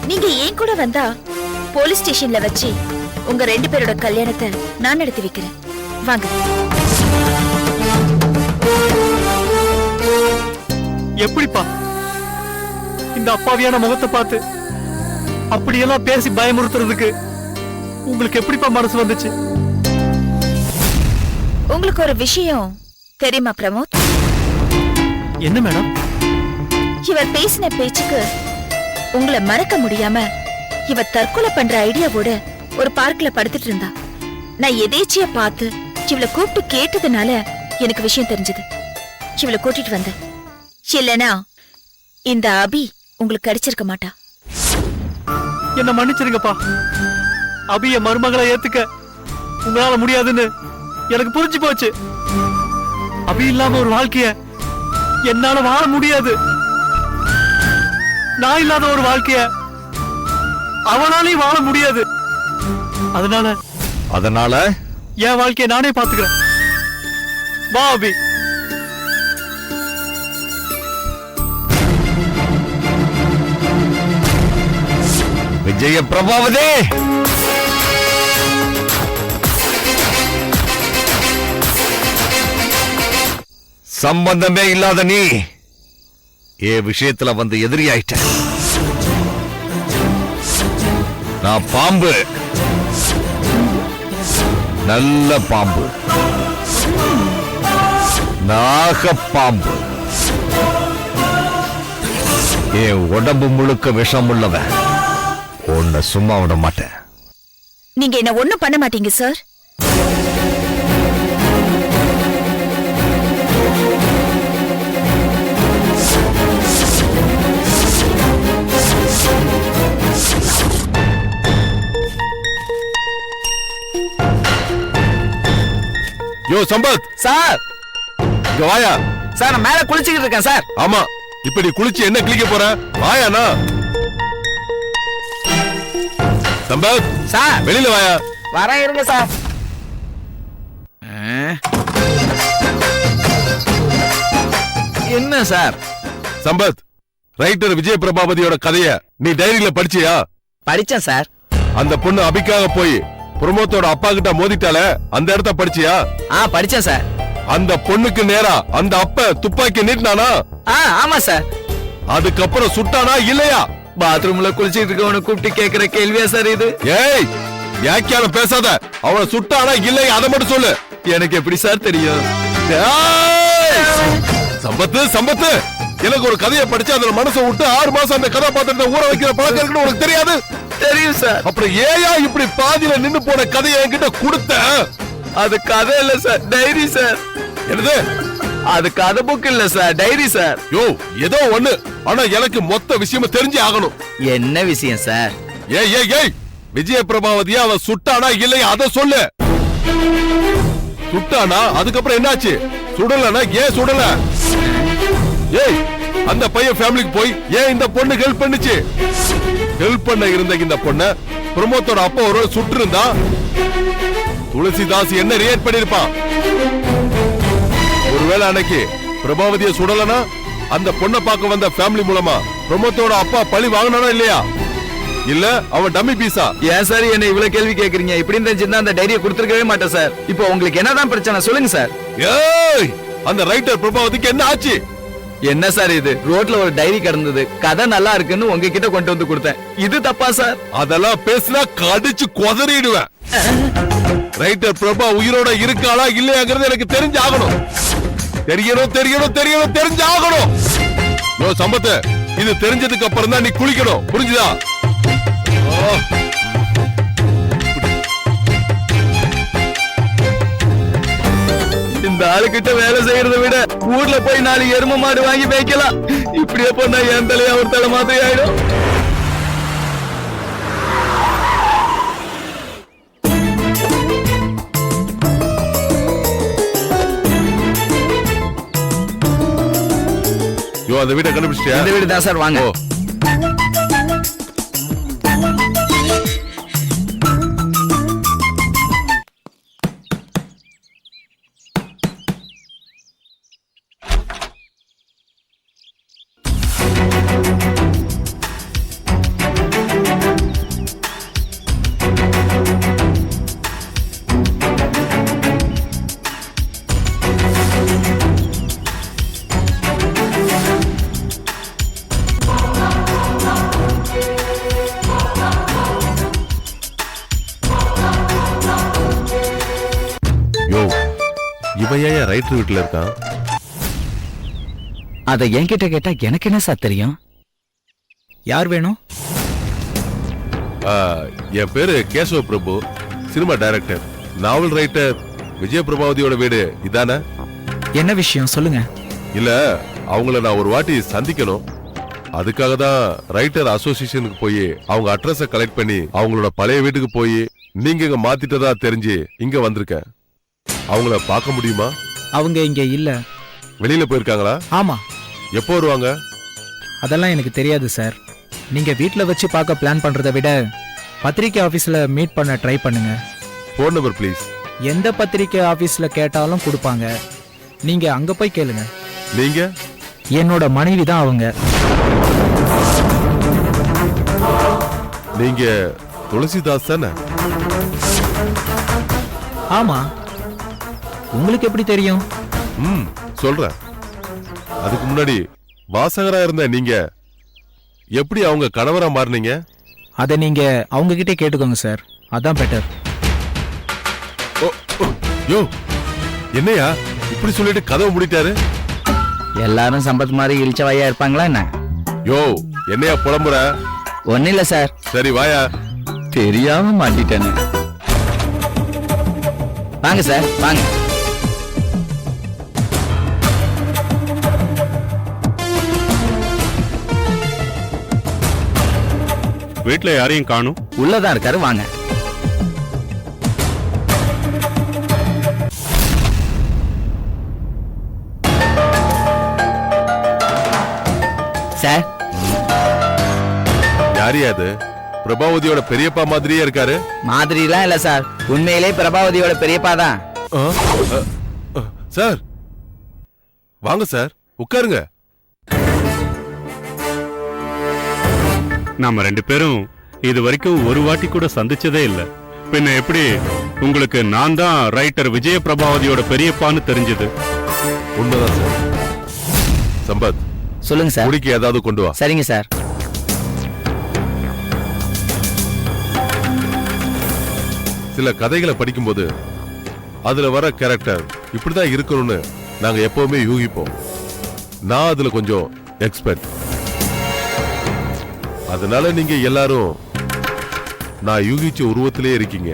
நீங்க ஏன் கூட வந்தா போலீஸ் ஸ்டேஷன்ல வச்சு உங்க 2 பேரோட கல்யாணத்தை நான் நடத்தி வைக்கிறேன். வாங்க. எப்படிப்பா இந்த அப்பாவியான முகத்தை பார்த்து அப்படியெல்லாம் பேசி பயமுறுத்துறதுக்கு உங்களுக்கு எப்படிப்பா மனசு வந்துச்சு? உங்களுக்கு ஒரு விஷயம் தெரியுமா பிரமோத்? என்ன மேடம்? இவர் பேசின பேச்சுக்கு உங்களை மறக்க முடியாம இவ தற்கொலை பண்ற ஐடியாவோட ஒரு பார்க்ல படுத்துட்டு இருந்தா. நான் எதேச்சியா பார்த்து இவளை கூப்பிட்டு கேட்டதுனால எனக்கு விஷயம் தெரிஞ்சது. இவளை கூட்டிட்டு வந்தேன். இல்லனா இந்த அபி உங்களுக்கு கிடைச்சிருக்க மாட்டா. என்ன மன்னிச்சிருங்கப்பா. அபிய மருமகளை ஏத்துக்க உங்களால முடியாதுன்னு எனக்கு புரிஞ்சு போச்சு. அபி இல்லாம ஒரு வாழ்க்கைய என்னால வாழ முடியாது. நான் இல்லாத ஒரு வாழ்க்கைய அவனாலையும் வாழ முடியாது. அதனால என் வாழ்க்கைய நானே பாத்துக்கிறேன். வா அபி. விஜய பிரபாவதி, சம்பந்தமே இல்லாத நீ விஷயத்துல வந்து எதிரியாயிட்ட. நான் பாம்பு, நல்ல பாம்பு, நாகப்பாம்பு. என் உடம்பு முழுக்க விஷம் உள்ளவன். உன்னை சும்மா விட மாட்டேன். நீங்க என்ன ஒண்ணும் பண்ண மாட்டீங்க சார். யோ சம்பத் சார், இங்க வாயா. சார் நான் மேல குளிச்சுக்கிட்டு இருக்கேன் சார். ஆமா, இப்ப நீ குளிச்சு என்ன கிளிக்க போற? வாயாண்ணா. சம்பத் சார், வெளியில வாயா. வரேன் இருங்க சார். என்ன சார்? சம்பத், ரைட்டர் விஜய பிரபாவதியோட கதைய நீ டைரியில படிச்சியா? படிச்சேன் சார். அந்த பொண்ணு அபிக்காக போய் பிரமோத்தோட அப்பா கிட்ட மோதிட்டால, அந்த இடத்த படிச்சியா? படிச்சேன் சார். அந்த பொண்ணுக்கு நேரா அந்த அப்ப துப்பாக்கி நீட்டினானா? ஆமா சார். அதுக்கப்புறம் சுட்டானா இல்லையா? பாத்ரூம்ல குளிச்சிட்டு இருக்கவனை கூப்பிட்டு கேக்குற கேள்வியா சார் இது? ஏய், வியாக்கியானம் பேசாத. அவனை சுட்டானா இல்லையா அதை மட்டும் சொல்லு. எனக்கு எப்படி சார் தெரியும்? சம்பத்து சம்பத்து, எனக்கு ஒரு கதையை படிச்சு அதுல மனசை விட்டு 6 மாசம் அந்த கதாபாத்திரத்தை ஊற வைக்கிற பழக்கம் இருக்குன்னு உனக்கு தெரியாது? தெரியும் சார். அப்புறம் ஏயா இப்படி பாதியில நின்னு போன கதையை என்கிட்ட கொடுத்த? அது கதை இல்ல சார், டைரி சார். என்னது? அது கதை புக் இல்ல சார், டைரி சார். யோ, ஏதோ ஒண்ணு, ஆனா எனக்கு மொத்த விஷயமும் தெரிஞ்சு ஆகணும். என்ன விஷயம் சார்? ஏய் ஏய் ஏய், விஜய பிரபாவதியா அவன் சுட்டானா இல்லையா அதை சொல்லு. சுட்டானா? அதுக்கப்புறம் என்னாச்சு? சுடலனா ஏன் சுடல? ஏய், அந்த பையன் ஃபேமிலிக்கு போய் ஏன் இந்த பொண்ணு ஹெல்ப் பண்ணுச்சு? ஹெல்ப் பண்ண இருந்த இந்த பொண்ண பிரமோத்தோட அப்பா ஒரு சுட்டு இருந்தா துளசிதாஸ் என்ன ரியாக்ட் பண்ணிருப்பான்? ஒருவேளை அன்னைக்கு பிரபாவதியை சுடலனா அந்த பொண்ணை பார்க்க வந்த ஃபேமிலி மூலமா பிரமோத்தோட அப்பா பழி வாங்கினானா இல்லையா? இல்ல அவன் டம்மி பீஸா? ஏன் சார் என்ன இவ்வளவு கேள்வி கேக்குறீங்க? இப்படி தெரிஞ்சிருந்தா அந்த டைரியை கொடுத்துருக்கவே மாட்டேன் சார். இப்போ உங்களுக்கு என்னதான் பிரச்சனை சொல்லுங்க சார். ஏய், அந்த ரைட்டர் பிரபாவதிக்கு என்ன ஆச்சு? என்ன சார் இது? ரோட்ல ஒரு டைரி கிடந்தது, கதை நல்லா இருக்குன்னு உங்ககிட்ட கொண்டு வந்து கொடுத்தேன். இது தப்பா சார்? அதெல்லாம் பேசினா கடிச்சு கொதறிடுவேன். ரைட்டர் பிரபா உயிரோட இருக்காளா இல்லையாங்கிறது எனக்கு தெரிஞ்சாகணும். தெரியணும் தெரியணும் தெரியணும் தெரிஞ்சாகணும். யோ சம்பத்து, இது தெரிஞ்சதுக்கு அப்புறம் தான் நீ குளிக்கணும், புரிஞ்சுதா? இந்த ஆளுகிட்ட வேலை செய்யறத விட ஊர்ல போய் 4 எரும மாடு வாங்கி வைக்கலாம். இப்படியே போனா என் தலையா ஒரு தலை மாதிரி ஆயிடும். யோ, அந்த வீட்டை கண்டுபிடிச்சிட்டியா? இந்த வீடு தான் சார், வாங்க. இவன் ஏன் ரைட்டர் வீட்டுல இருக்கான்? அதை என்கிட்ட கேட்டா எனக்கு என்ன சார் தெரியும்? யார் வேணும்? என் பேரு கேசவ பிரபு, சினிமா டைரக்டர், நாவல் ரைட்டர். விஜய பிரபாவதியோட வீடு இதானே? என்ன விஷயம் சொல்லுங்க. இல்ல, அவங்கள நான் ஒரு வாட்டி சந்திக்கணும். அதுக்காக தான் ரைட்டர் அசோசியேஷனுக்கு போய் அவங்க அட்ரஸ கலெக்ட் பண்ணி அவங்களோட பழைய வீட்டுக்கு போய் நீங்க இங்க மாத்திட்டதா தெரிஞ்சு இங்க வந்திருக்கேன். அவங்கள பார்க்க முடியுமா? அவங்க இங்க இல்ல. வெளியில போயிருக்காங்களா? ஆமா. எப்போ வருவாங்க? அதெல்லாம் எனக்கு தெரியாது சார். நீங்க வீட்ல வச்சு பார்க்க பிளான் பண்றதை விட பத்திரிக்கை ஆபீஸ்ல மீட் பண்ண ட்ரை பண்ணுங்க. Phone number please. எந்த பத்திரிக்கை ஆபீஸ்ல கேட்டாலும் கொடுப்பாங்க. நீங்க அங்க போய் கேளுங்க. நீங்க? என்னோட மனைவி தான் அவங்க. நீங்க துளசிதாஸ் தானே? ஆமா. உங்களுக்கு எப்படி தெரியும்? சொல்றேன். அதுக்கு முன்னாடி வாசகரா இருந்த நீங்க எப்படி அவங்க கணவரா மாறினீங்க? அதை நீங்க அவங்க கிட்டே கேட்டுக்கோங்க சார். அதான் பெட்டர். யோ, என்னையா இப்படி சொல்லிட்டு கதவை மூடிட்டாரு? எல்லாரும் சம்பத் மாதிரி இழிச்சவாயா இருப்பாங்களா என்ன? யோ, என்னையா புலம்புற? ஒன்னும் இல்ல சார். சரி வாயா. தெரியாம மாட்டிட்டேன்னு. வாங்க சார் வாங்க. வீட்டுல யாரையும் காணும். உள்ளதான் இருக்காரு, வாங்க. சார், யாரியா அது? பிரபாவதியோட பெரியப்பா மாதிரியே இருக்காரு. மாதிரிலாம் இல்ல சார், உண்மையிலே பிரபாவதியோட பெரியப்பா தான். சார் வாங்க சார், உட்காருங்க. நாம ரெண்டு பேரும் இது வரைக்கும் ஒரு வாட்டி கூட சந்திச்சதே இல்ல. பின்ன எப்படி உங்களுக்கு நான் தான் ரைட்டர் விஜய பிரபாவதியோட பெரியப்பான்னு தெரிஞ்சது? உண்மைதான் சார். சம்பத், சொல்லுங்க சார். குடிக்க ஏதாவது கொண்டு வா. சரிங்க சார். சில கதைகளை படிக்கும்போது அதுல வர கேரக்டர் இப்படிதான் இருக்கணும்னு நாங்க எப்பவுமே யூகிப்போம். நான் அதுல கொஞ்சம் எக்ஸ்பர்ட். அதனால நீங்க எல்லாரும் நான் யூகிச்ச உருவத்திலே இருக்கீங்க.